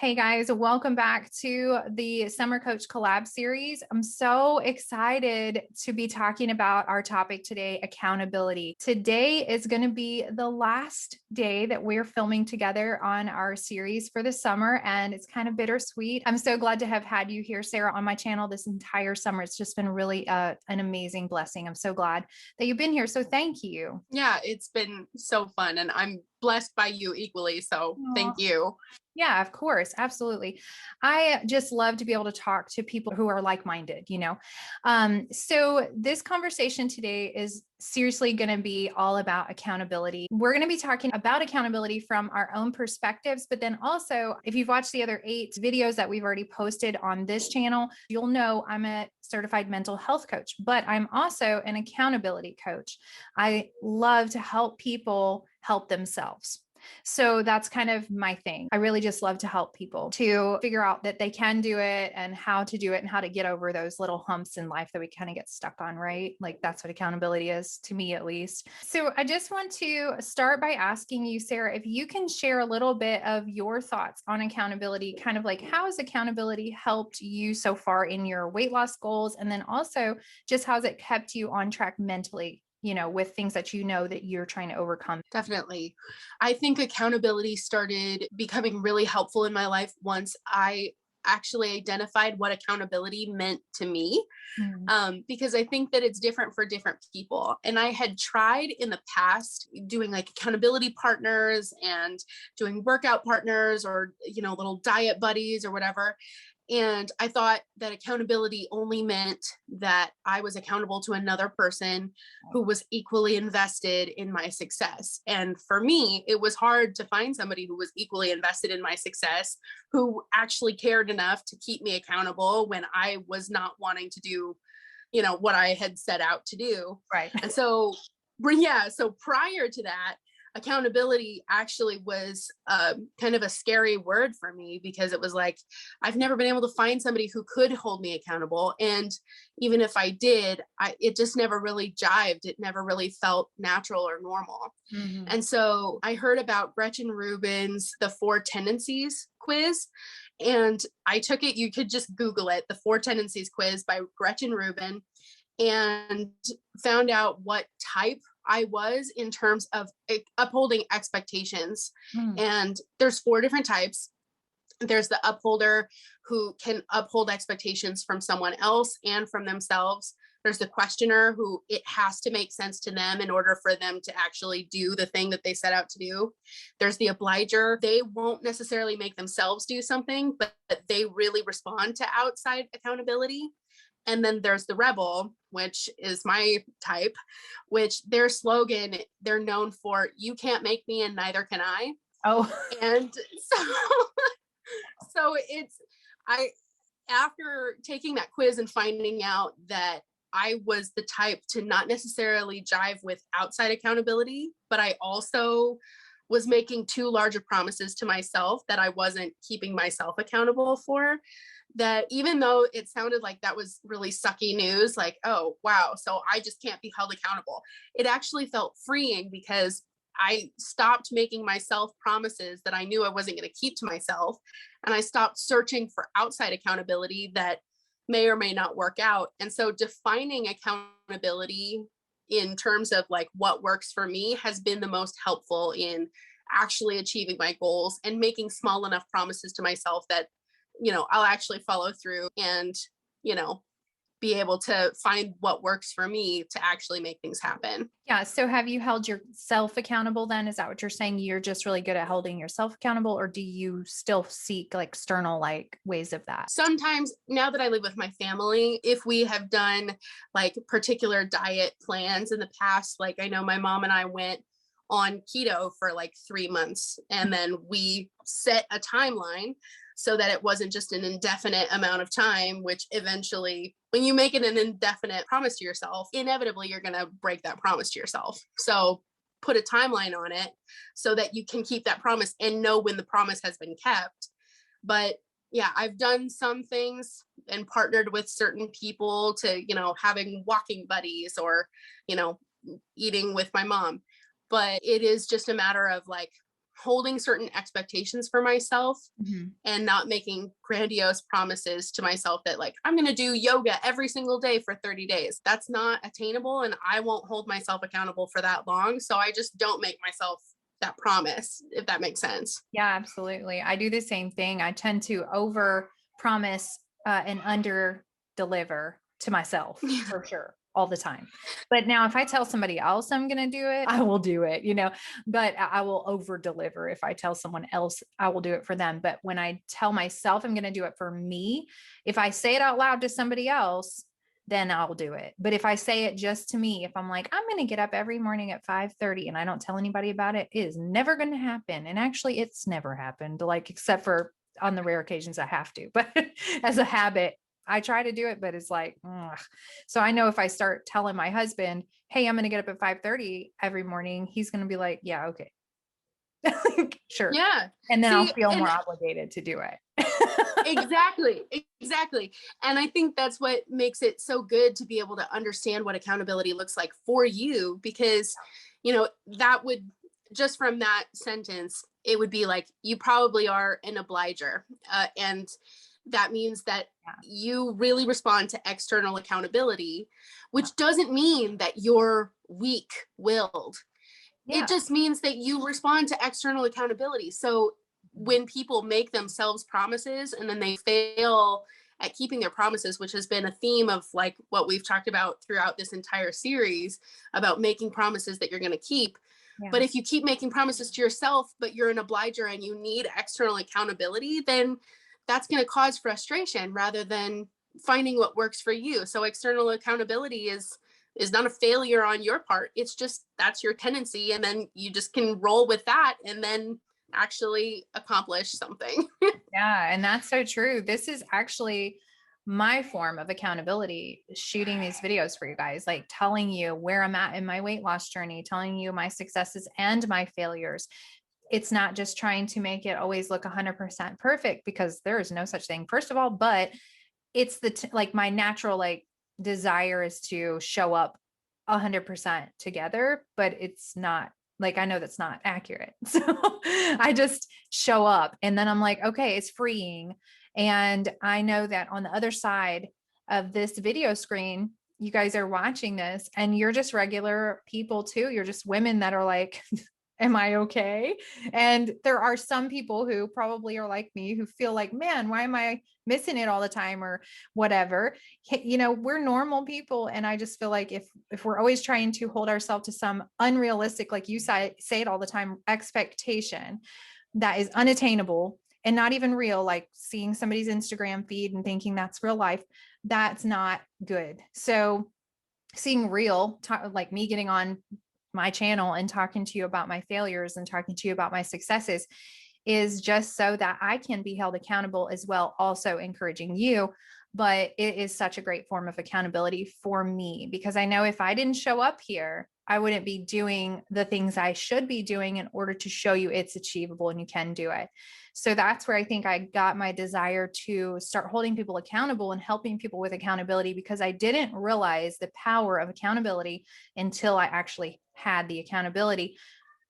Hey guys, welcome back to the Summer Coach Collab series. I'm so excited to be talking about our topic today, accountability. Today is going to be the last day that we're filming together on our series for the summer, and it's kind of bittersweet. I'm so glad to have had you here, Sarah, on my channel this entire summer. It's just been really an amazing blessing. I'm so glad that you've been here. So thank you. Yeah, it's been so fun and I'm blessed by you equally. So Aw. thank you. Yeah, of course. Absolutely. I just love to be able to talk to people who are like-minded. So this conversation today is seriously going to be all about accountability. We're going to be talking about accountability from our own perspectives, but then also if you've watched the other 8 videos that we've already posted on this channel, you'll know I'm a certified mental health coach, but I'm also an accountability coach. I love to help people help themselves. So that's kind of my thing. I really just love to help people to figure out that they can do it and how to do it and how to get over those little humps in life that we kind of get stuck on, right? Like that's what accountability is to me, at least. So I just want to start by asking you, Sarah, if you can share a little bit of your thoughts on accountability, kind of like how has accountability helped you so far in your weight loss goals? And then also just how has it kept you on track mentally? With things that that you're trying to overcome. Definitely. I think accountability started becoming really helpful in my life once I actually identified what accountability meant to me. Mm. Because I think that it's different for different people. And I had tried in the past doing like accountability partners and doing workout partners or, little diet buddies or whatever. And I thought that accountability only meant that I was accountable to another person who was equally invested in my success. And for me, it was hard to find somebody who was equally invested in my success, who actually cared enough to keep me accountable when I was not wanting to do, what I had set out to do. Right. And so, yeah, so prior to that, accountability actually was kind of a scary word for me because it was like I've never been able to find somebody who could hold me accountable, and even if I did, it just never really jived. It never really felt natural or normal. Mhm. And so I heard about Gretchen Rubin's The Four Tendencies quiz, and I took it. You could just Google it, The Four Tendencies quiz by Gretchen Rubin, and found out what type I was in terms of upholding expectations. Mm. And there's 4 different types. There's the upholder who can uphold expectations from someone else and from themselves. There's the questioner who it has to make sense to them in order for them to actually do the thing that they set out to do. There's the obliger. They won't necessarily make themselves do something, but they really respond to outside accountability. And then there's the rebel, which is my type, which their slogan, they're known for, you can't make me and neither can I. Oh. And so I, after taking that quiz and finding out that I was the type to not necessarily jive with outside accountability, but I also was making too large of promises to myself that I wasn't keeping myself accountable for, that even though it sounded like that was really sucky news, like, oh, wow, so I just can't be held accountable, it actually felt freeing because I stopped making myself promises that I knew I wasn't going to keep to myself. And I stopped searching for outside accountability that may or may not work out. And so defining accountability in terms of like what works for me has been the most helpful in actually achieving my goals and making small enough promises to myself that, I'll actually follow through and, you know, be able to find what works for me to actually make things happen. Yeah. So have you held yourself accountable then? Is that what you're saying? You're just really good at holding yourself accountable, or do you still seek like external like ways of that? Sometimes now that I live with my family, if we have done like particular diet plans in the past, like I know my mom and I went on keto for like 3 months, and then we set a timeline so that it wasn't just an indefinite amount of time, which eventually, when you make it an indefinite promise to yourself, inevitably you're going to break that promise to yourself. So put a timeline on it so that you can keep that promise and know when the promise has been kept. But yeah, I've done some things and partnered with certain people to, having walking buddies or, eating with my mom. But it is just a matter of like holding certain expectations for myself Mhm. and not making grandiose promises to myself that like I'm going to do yoga every single day for 30 days. That's not attainable and I won't hold myself accountable for that long. So I just don't make myself that promise, if that makes sense. Yeah, absolutely. I do the same thing. I tend to over promise and under deliver to myself Yeah. for sure all the time. But now if I tell somebody else I'm going to do it, I will do it, but I will over deliver. If I tell someone else, I will do it for them. But when I tell myself I'm going to do it for me, if I say it out loud to somebody else, then I'll do it. But if I say it just to me, if I'm like, I'm going to get up every morning at 5:30 and I don't tell anybody about it, it is never going to happen. And actually it's never happened, like, except for on the rare occasions I have to, but as a habit, I try to do it, but it's like, ugh. So I know if I start telling my husband, hey, I'm going to get up at 5:30 every morning, he's going to be like, yeah, okay. Sure. Yeah. And then I'll See, feel and more obligated to do it. exactly. And I think that's what makes it so good to be able to understand what accountability looks like for you, because, that would, just from that sentence, it would be like, you probably are an obliger. And that means that Yeah. you really respond to external accountability, which doesn't mean that you're weak willed. It Yeah. just means that you respond to external accountability. So when people make themselves promises and then they fail at keeping their promises, which has been a theme of like what we've talked about throughout this entire series about making promises that you're going to keep. Yeah. But if you keep making promises to yourself, but you're an obliger and you need external accountability, then that's going to cause frustration rather than finding what works for you. So external accountability is not a failure on your part. It's just that's your tendency. And then you just can roll with that and then actually accomplish something. Yeah, and that's so true. This is actually my form of accountability, shooting these videos for you guys, like telling you where I'm at in my weight loss journey, telling you my successes and my failures. It's not just trying to make it always look 100% perfect, because there is no such thing, first of all, but it's like my natural like desire is to show up 100% together, but it's not, like, I know that's not accurate. So I just show up and then I'm like, okay, it's freeing. And I know that on the other side of this video screen, you guys are watching this and you're just regular people too. You're just women that are like, am I okay? And there are some people who probably are like me who feel like, man, why am I missing it all the time or whatever? We're normal people. And I just feel like if we're always trying to hold ourselves to some unrealistic, like you say it all the time, expectation that is unattainable and not even real, like seeing somebody's Instagram feed and thinking that's real life, that's not good. So seeing real, like me getting on my channel and talking to you about my failures and talking to you about my successes is just so that I can be held accountable as well, also encouraging you. But it is such a great form of accountability for me, because I know if I didn't show up here, I wouldn't be doing the things I should be doing in order to show you it's achievable and you can do it. So that's where I think I got my desire to start holding people accountable and helping people with accountability, because I didn't realize the power of accountability until I actually had the accountability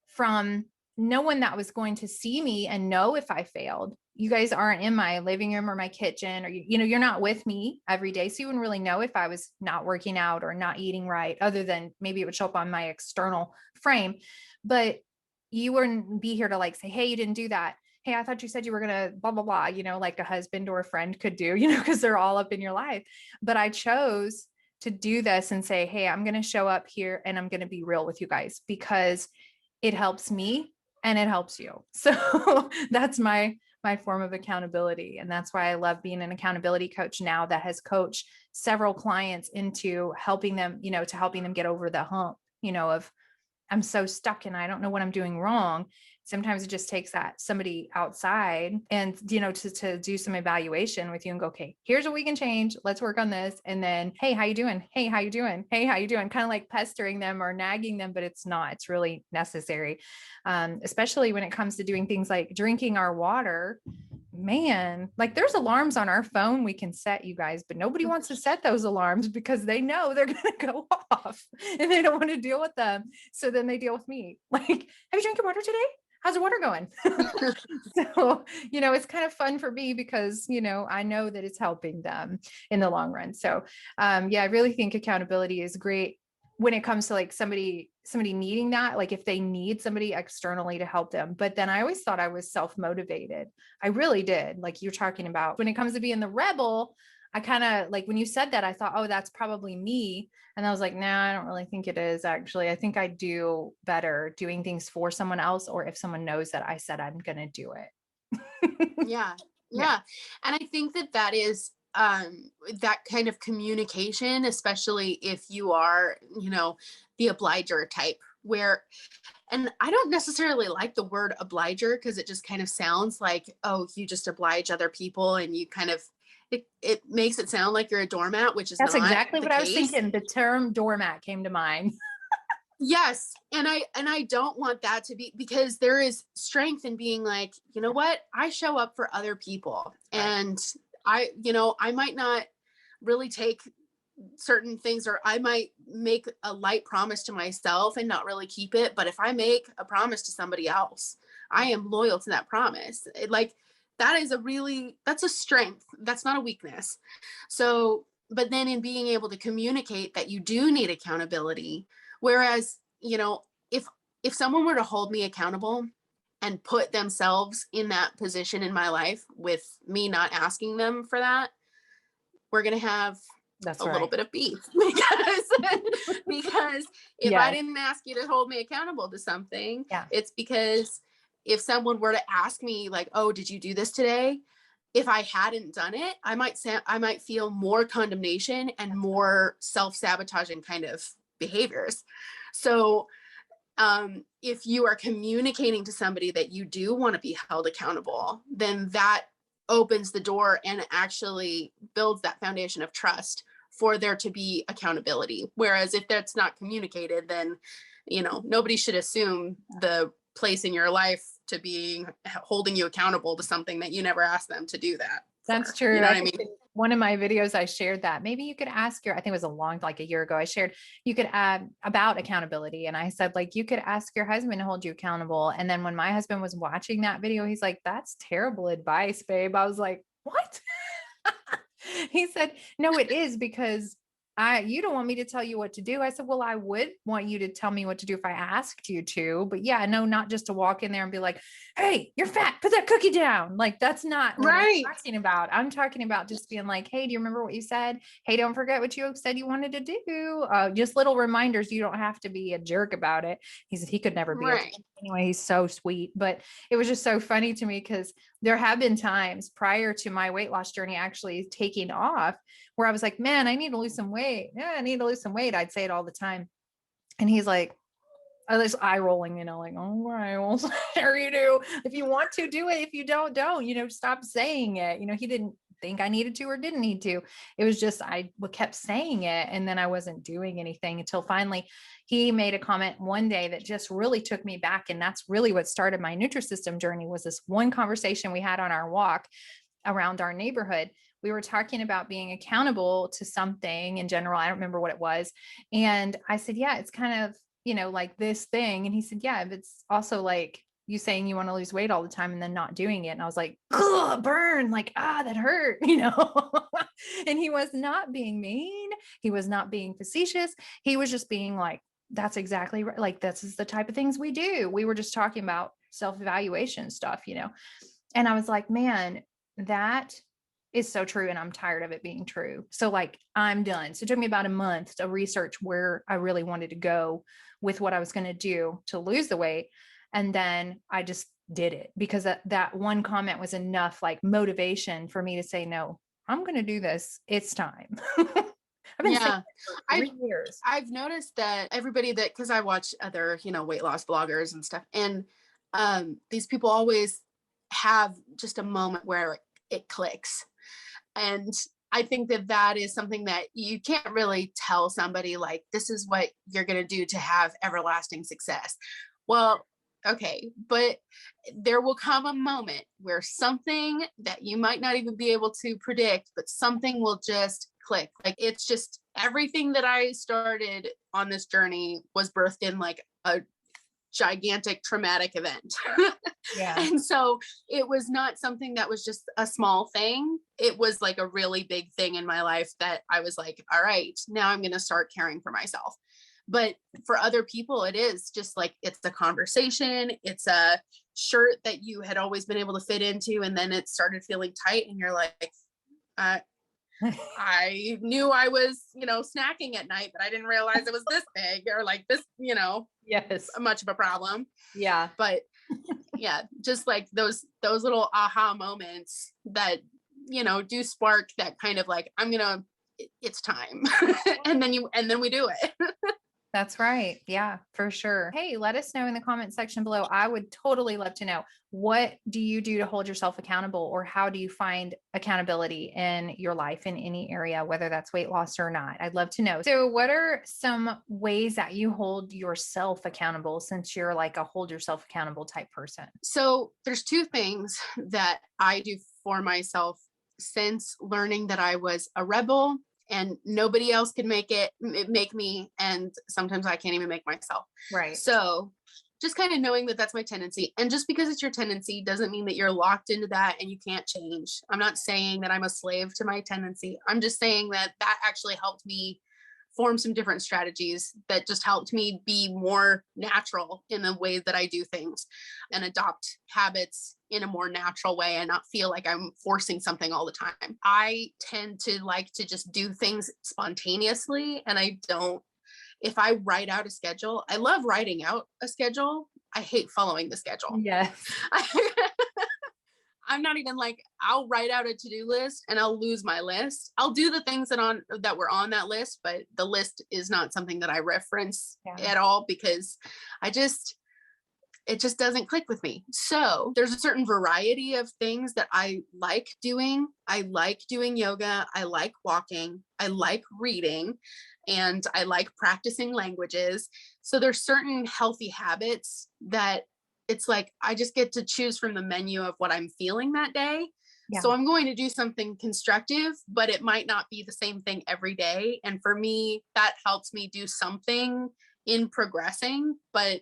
from no one that was going to see me and know if I failed. You guys aren't in my living room or my kitchen, or you're not with me every day. So you wouldn't really know if I was not working out or not eating right, other than maybe it would show up on my external frame. But you wouldn't be here to like say, hey, you didn't do that. Hey, I thought you said you were going to blah, blah, blah, like a husband or a friend could do, because they're all up in your life. But I chose to do this and say, hey, I'm going to show up here and I'm going to be real with you guys, because it helps me and it helps you. So that's my form of accountability. And that's why I love being an accountability coach now that has coached several clients into helping them, to helping them get over the hump, of I'm so stuck and I don't know what I'm doing wrong. Sometimes it just takes that somebody outside and, to do some evaluation with you and go, okay, here's what we can change. Let's work on this. And then, hey, how you doing? Hey, how you doing? Hey, how you doing? Kind of like pestering them or nagging them, but it's not, it's really necessary. Especially when it comes to doing things like drinking our water. Man, like there's alarms on our phone we can set, you guys, but nobody wants to set those alarms because they know they're going to go off and they don't want to deal with them. So then they deal with me. Like, have you drank your water today? how's the water going? So, it's kind of fun for me because, I know that it's helping them in the long run. So, yeah, I really think accountability is great when it comes to like somebody needing that, like if they need somebody externally to help them. But then I always thought I was self-motivated. I really did. Like you're talking about when it comes to being the rebel, I kind of like when you said that, I thought, oh, that's probably me. And I was like, nah, I don't really think it is actually. I think I do better doing things for someone else, or if someone knows that I said I'm going to do it. Yeah. Yeah. Yeah. And I think that that is that kind of communication, especially if you are, the obliger type where, and I don't necessarily like the word obliger because it just kind of sounds like, oh, you just oblige other people and you kind of, it makes it sound like you're a doormat, which is That's not exactly the what I was case. thinking. The term doormat came to mind. Yes. And I don't want that to be, because there is strength in being like, you know what? I show up for other people. Right. And I might not really take certain things, or I might make a light promise to myself and not really keep it. But if I make a promise to somebody else, I am loyal to that promise. Like that's a strength. That's not a weakness. So, but then in being able to communicate that you do need accountability, whereas, if someone were to hold me accountable and put themselves in that position in my life with me not asking them for that, we're going to have That's a little right. bit of beef because if I Yes. didn't ask you to hold me accountable to something, Yeah. it's because if someone were to ask me like, oh, did you do this today? If I hadn't done it, I might feel more condemnation and more self-sabotaging kind of behaviors. So if you are communicating to somebody that you do want to be held accountable, then that opens the door and actually builds that foundation of trust for there to be accountability. Whereas if that's not communicated, then, nobody should assume the place in your life to be holding you accountable to something that you never asked them to do that That's for. You true. know I what I think mean? in one of my videos, I shared that maybe you could ask I think it was like a year ago, I shared, you could add about accountability. And I said, like, you could ask your husband to hold you accountable. And then when my husband was watching that video, he's like, that's terrible advice, babe. I was like, what? He said, no, it is because you don't want me to tell you what to do. I said, well, I would want you to tell me what to do if I asked you to, but yeah, no, not just to walk in there and be like, hey, you're fat, put that cookie down. Like, that's not what I'm Right. talking about. I'm talking about just being like, hey, do you remember what you said? Hey, don't forget what you said you wanted to do. Just little reminders. You don't have to be a jerk about it. He said he could never be Right. anyway. He's so sweet, but it was just so funny to me because there have been times prior to my weight loss journey actually taking off where I was like, man, I need to lose some weight. Yeah, I need to lose some weight. I'd say it all the time. And he's like, I was eye rolling, like, oh, right, well, sure you do. If you want to do it, if you don't, stop saying it. He didn't think I needed to or didn't need to. It was just, I kept saying it. And then I wasn't doing anything until finally he made a comment one day that just really took me back. And that's really what started my Nutrisystem journey was this one conversation we had on our walk around our neighborhood. We were talking about being accountable to something in general. I don't remember what it was. And I said, yeah, it's kind of, like this thing. And he said, yeah, but it's also like you saying you want to lose weight all the time and then not doing it. And I was like, burn, like, that hurt, and he was not being mean. He was not being facetious. He was just being like, that's exactly right. Like, this is the type of things we do. We were just talking about self-evaluation stuff, and I was like, man, that is so true. And I'm tired of it being true. So like, I'm done. So it took me about a month to research where I really wanted to go with what I was going to do to lose the weight. And then I just did it because that one comment was enough like motivation for me to say, no, I'm going to do this. It's time. I've been saying Yeah. it for I've 3 years. I've noticed that everybody that, because I watch other, weight loss bloggers and stuff, and these people always have just a moment where it clicks. And I think that that is something that you can't really tell somebody like, this is what you're going to do to have everlasting success. Well, okay, but there will come a moment where something that you might not even be able to predict, but something will just click. Like, it's just everything that I started on this journey was birthed in like a gigantic traumatic event. Yeah. And so it was not something that was just a small thing. It was like a really big thing in my life that I was like, all right, now I'm going to start caring for myself. But for other people, it is just like, it's a conversation. It's a shirt that you had always been able to fit into. And then it started feeling tight. And you're like, I knew I was, snacking at night, but I didn't realize it was this big or like this, Yes. much of a problem. Yeah. But yeah, just like those little aha moments that, do spark that kind of like, it's time. and then we do it. That's right. Yeah, for sure. Hey, let us know in the comment section below. I would totally love to know, what do you do to hold yourself accountable, or how do you find accountability in your life in any area, whether that's weight loss or not? I'd love to know. So what are some ways that you hold yourself accountable, since you're like a hold yourself accountable type person? So there's two things that I do for myself since learning that I was a rebel and nobody else can make me. And sometimes I can't even make myself. Right. So just kind of knowing that that's my tendency. And just because it's your tendency doesn't mean that you're locked into that and you can't change. I'm not saying that I'm a slave to my tendency. I'm just saying that actually helped me form some different strategies that just helped me be more natural in the way that I do things and adopt habits in a more natural way and not feel like I'm forcing something all the time. I tend to like to just do things spontaneously, and if I write out a schedule, I love writing out a schedule. I hate following the schedule. Yes. I'm not even like, I'll write out a to-do list and I'll lose my list. I'll do the things that were on that list, but the list is not something that I reference at all, because it just doesn't click with me. So there's a certain variety of things that I like doing. I like doing yoga. I like walking. I like reading, and I like practicing languages. So there's certain healthy habits that it's like, I just get to choose from the menu of what I'm feeling that day. Yeah. So I'm going to do something constructive, but it might not be the same thing every day. And for me, that helps me do something in progressing, but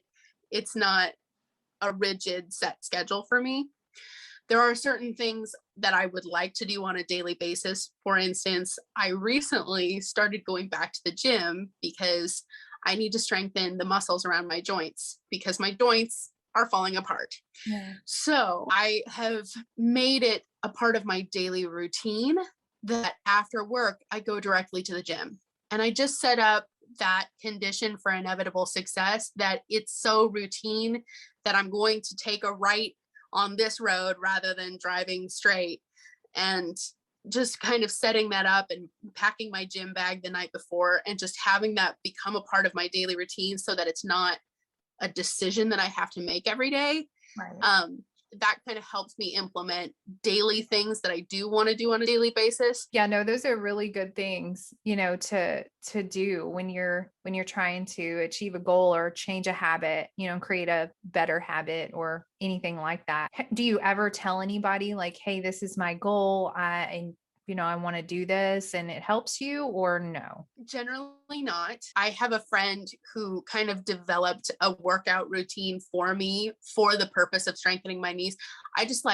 it's not a rigid set schedule for me. There are certain things that I would like to do on a daily basis. For instance, I recently started going back to the gym because I need to strengthen the muscles around my joints, because my joints are falling apart. Yeah. So I have made it a part of my daily routine that after work, I go directly to the gym. And I just set up that condition for inevitable success, that it's so routine that I'm going to take a right on this road rather than driving straight. And just kind of setting that up and packing my gym bag the night before and just having that become a part of my daily routine so that it's not a decision that I have to make every day. Right. That kind of helps me implement daily things that I do want to do on a daily basis. Yeah, no, those are really good things, to do when you're trying to achieve a goal or change a habit, create a better habit or anything like that. Do you ever tell anybody like, hey, this is my goal, I want to do this, and it helps you, or no? Generally not. I have a friend who kind of developed a workout routine for me for the purpose of strengthening my knees. I just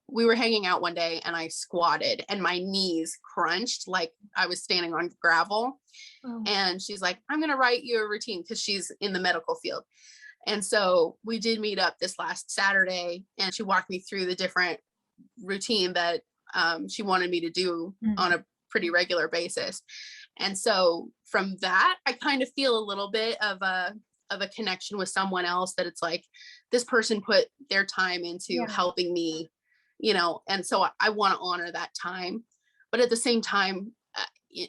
we were hanging out one day and I squatted and my knees crunched like I was standing on gravel. Oh. And she's like, I'm going to write you a routine, because she's in the medical field. And so we did meet up this last Saturday, and she walked me through the different routine that she wanted me to do on a pretty regular basis. And so from that, I kind of feel a little bit of a connection with someone else, that it's like, this person put their time into helping me, and so I want to honor that time. But at the same time,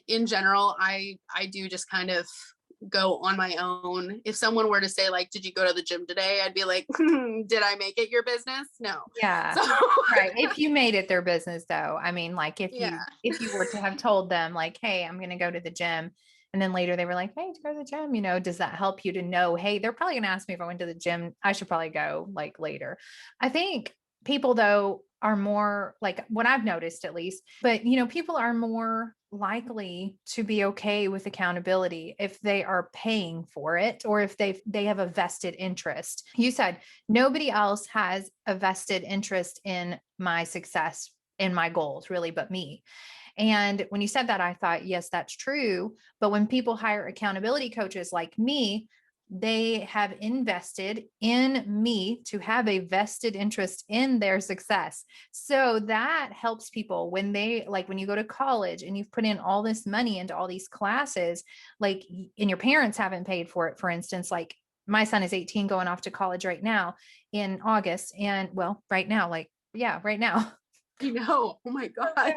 in general, I do just kind of go on my own. If someone were to say like, did you go to the gym today? I'd be like, did I make it your business? No. Yeah. So, right. If you made it their business though, I mean, like if you were to have told them like, hey, I'm going to go to the gym. And then later they were like, hey, to go to the gym, does that help you to know, hey, they're probably going to ask me if I went to the gym. I should probably go like later. I think people though, are more like what I've noticed at least, but people are more likely to be okay with accountability if they are paying for it or if they have a vested interest. You said nobody else has a vested interest in my success, in my goals, really, but me. And when you said that, I thought, yes, that's true. But when people hire accountability coaches like me, they have invested in me to have a vested interest in their success. So that helps people when they, like, when you go to college and you've put in all this money into all these classes, like, and your parents haven't paid for it, for instance, like my son is 18 going off to college right now in August. And well, right now, like, yeah, right now. Oh my God.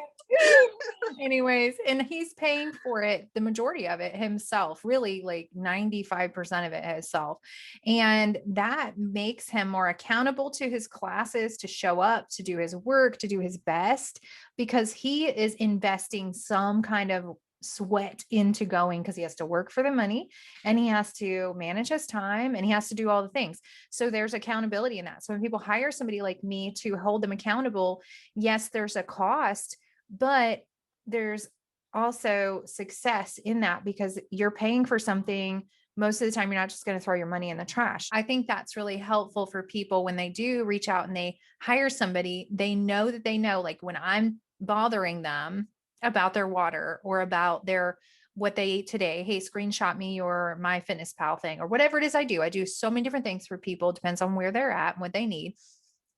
Anyways, and he's paying for it, the majority of it himself, really like 95% of it himself. And that makes him more accountable to his classes, to show up, to do his work, to do his best, because he is investing some kind of sweat into going, because he has to work for the money and he has to manage his time and he has to do all the things. So there's accountability in that. So when people hire somebody like me to hold them accountable, yes, there's a cost, but there's also success in that because you're paying for something. Most of the time, you're not just going to throw your money in the trash. I think that's really helpful for people when they do reach out and they hire somebody. They know that they know, like when I'm bothering them about their water or about their what they ate today. Hey, screenshot me your My Fitness Pal thing or whatever it is I do. I do so many different things for people. Depends on where they're at and what they need.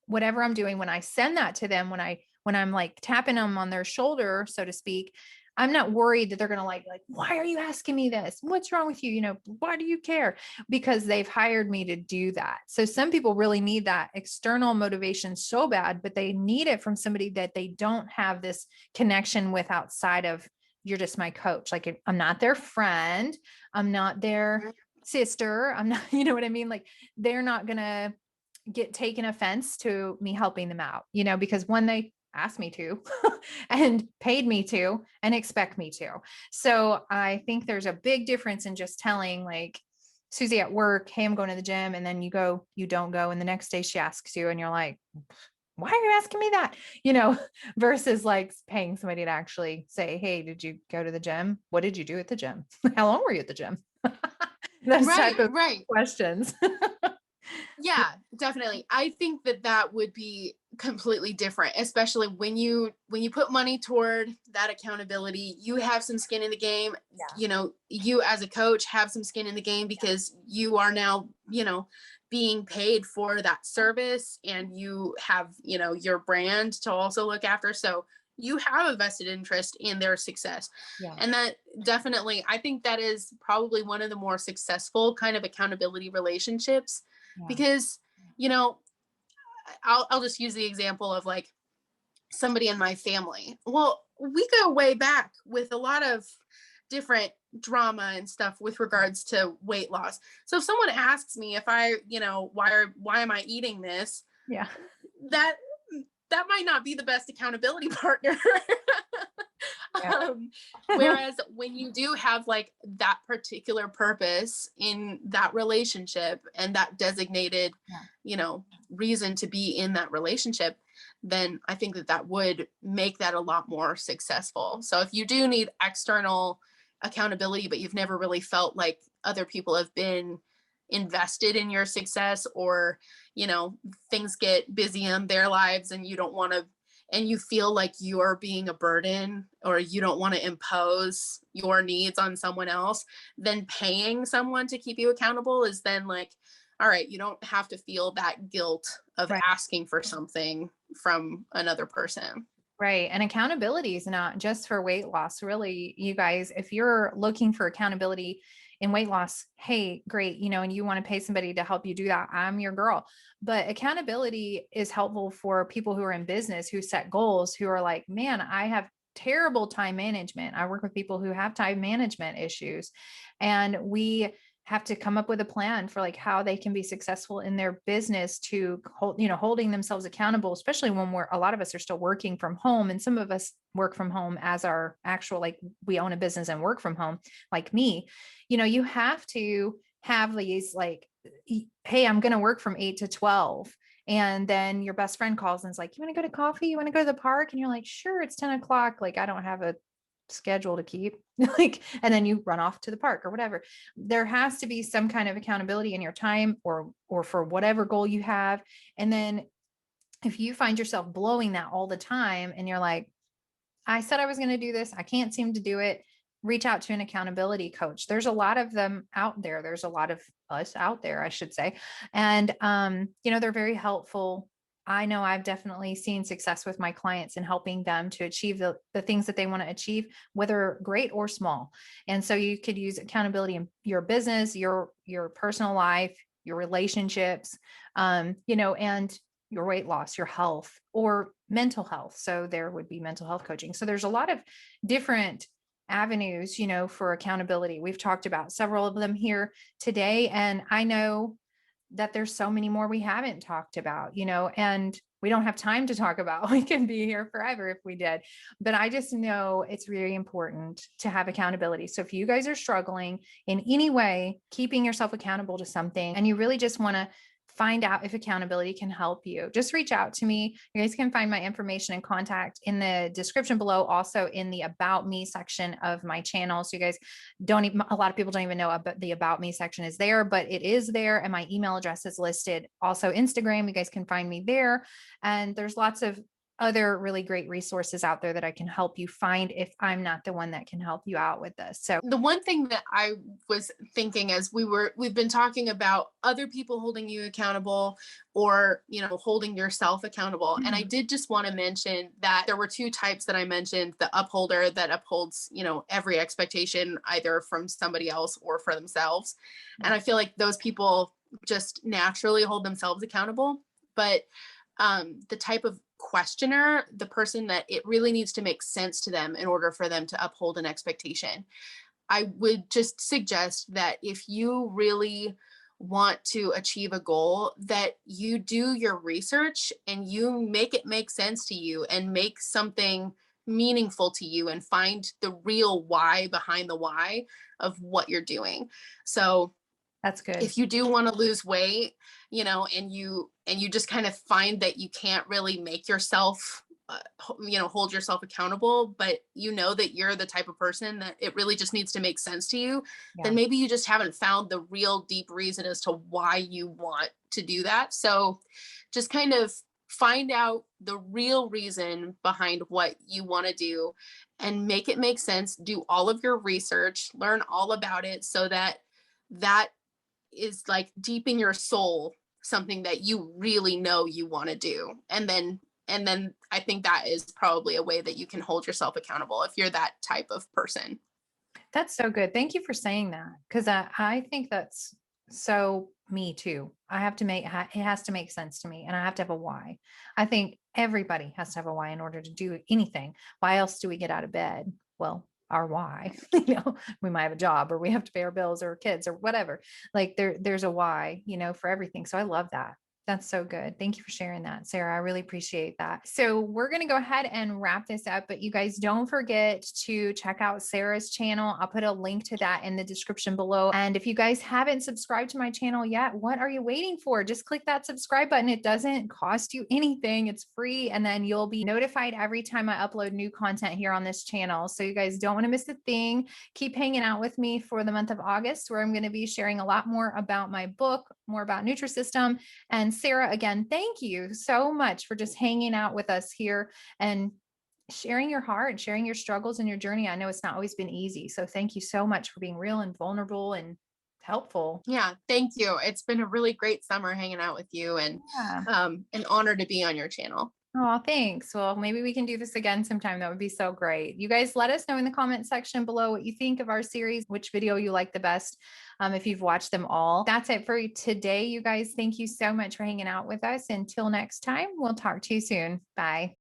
Whatever I'm doing, when I send that to them, when I'm like tapping them on their shoulder, so to speak, I'm not worried that they're going to like, why are you asking me this? What's wrong with you? Why do you care? Because they've hired me to do that. So some people really need that external motivation so bad, but they need it from somebody that they don't have this connection with outside of, you're just my coach. Like I'm not their friend. I'm not their sister. I'm not, you know what I mean? Like they're not going to get taken offense to me helping them out, because when they asked me to and paid me to and expect me to. So I think there's a big difference in just telling like Susie at work, hey, I'm going to the gym. And then you don't go. And the next day she asks you and you're like, why are you asking me that? Versus like paying somebody to actually say, hey, did you go to the gym? What did you do at the gym? How long were you at the gym? Those type of questions. Yeah, definitely. I think that would be completely different, especially when you put money toward that accountability. You have some skin in the game. Yeah. You as a coach have some skin in the game because you are now, being paid for that service, and you have, your brand to also look after. So you have a vested interest in their success. Yeah. And that definitely, I think that is probably one of the more successful kind of accountability relationships. Yeah. Because, I'll just use the example of like somebody in my family. Well, we go way back with a lot of different drama and stuff with regards to weight loss. So if someone asks me if I, why am I eating this? Yeah. That might not be the best accountability partner. Yeah. Whereas when you do have like that particular purpose in that relationship and that designated, reason to be in that relationship, then I think that would make that a lot more successful. So if you do need external accountability, but you've never really felt like other people have been invested in your success, or things get busy in their lives and you don't want to, and you feel like you're being a burden, or you don't want to impose your needs on someone else, then paying someone to keep you accountable is then like, all right, you don't have to feel that guilt of Right. asking for something from another person. Right. And accountability is not just for weight loss. Really, you guys, if you're looking for accountability in weight loss, hey, great, and you want to pay somebody to help you do that, I'm your girl. But accountability is helpful for people who are in business, who set goals, who are like, man, I have terrible time management. I work with people who have time management issues, and we have to come up with a plan for like how they can be successful in their business to hold, holding themselves accountable, especially when a lot of us are still working from home, and some of us work from home as our actual, like we own a business and work from home, like me. You have to have these like, hey, I'm going to work from 8 to 12. And then your best friend calls and is like, you want to go to coffee? You want to go to the park? And you're like, sure, it's 10 o'clock. Like, I don't have a schedule to keep. Like, and then you run off to the park or whatever. There has to be some kind of accountability in your time or for whatever goal you have. And then if you find yourself blowing that all the time and you're like, I said I was going to do this, I can't seem to do it, reach out to an accountability coach. There's a lot of them out there. There's a lot of us out there, I should say. And they're very helpful. I know I've definitely seen success with my clients in helping them to achieve the things that they want to achieve, whether great or small. And so you could use accountability in your business, your personal life, your relationships, and your weight loss, your health, or mental health. So there would be mental health coaching. So there's a lot of different avenues, for accountability. We've talked about several of them here today. And I know that there's so many more we haven't talked about, and we don't have time to talk about. We can be here forever if we did. But I just know it's really important to have accountability. So if you guys are struggling in any way, keeping yourself accountable to something, and you really just want to find out if accountability can help you, just reach out to me. You guys can find my information and contact in the description below, also in the About Me section of my channel. So you guys don't even, a lot of people don't even know about the About Me section is there, but it is there. And my email address is listed. Also Instagram, you guys can find me there. And there's lots of other really great resources out there that I can help you find if I'm not the one that can help you out with this. So the one thing that I was thinking as we've been talking about other people holding you accountable or, holding yourself accountable. And I did just want to mention that there were two types that I mentioned: the upholder that upholds, every expectation either from somebody else or for themselves. And I feel like those people just naturally hold themselves accountable. But the type of questioner, the person that it really needs to make sense to them in order for them to uphold an expectation. I would just suggest that if you really want to achieve a goal, that you do your research and you make it make sense to you and make something meaningful to you and find the real why behind the why of what you're doing. So that's good. if you do want to lose weight, and you just kind of find that you can't really make yourself hold yourself accountable, but that you're the type of person that it really just needs to make sense to you, then maybe you just haven't found the real deep reason as to why you want to do that. So just kind of find out the real reason behind what you want to do and make it make sense. Do all of your research, learn all about it, so that is like deep in your soul something that you really know you want to do. And then I think that is probably a way that you can hold yourself accountable if you're that type of person. That's so good. Thank you for saying that. Cause I think that's so me too. It has to make sense to me, and I have to have a why. I think everybody has to have a why in order to do anything. Why else do we get out of bed? Well, our why, we might have a job or we have to pay our bills or kids or whatever. Like there's a why, for everything. So I love that. That's so good. Thank you for sharing that, Sarah. I really appreciate that. So we're going to go ahead and wrap this up, but you guys don't forget to check out Sarah's channel. I'll put a link to that in the description below. And if you guys haven't subscribed to my channel yet, what are you waiting for? Just click that subscribe button. It doesn't cost you anything. It's free. And then you'll be notified every time I upload new content here on this channel. So you guys don't want to miss a thing. Keep hanging out with me for the month of August, where I'm going to be sharing a lot more about my book, more about Nutrisystem. And Sarah, again, thank you so much for just hanging out with us here and sharing your heart, sharing your struggles and your journey. I know it's not always been easy. So thank you so much for being real and vulnerable and helpful. Yeah, thank you. It's been a really great summer hanging out with you, and an honor to be on your channel. Oh, thanks. Well, maybe we can do this again sometime. That would be so great. You guys let us know in the comment section below what you think of our series, which video you like the best, if you've watched them all. That's it for today, you guys. Thank you so much for hanging out with us. Until next time, we'll talk to you soon. Bye.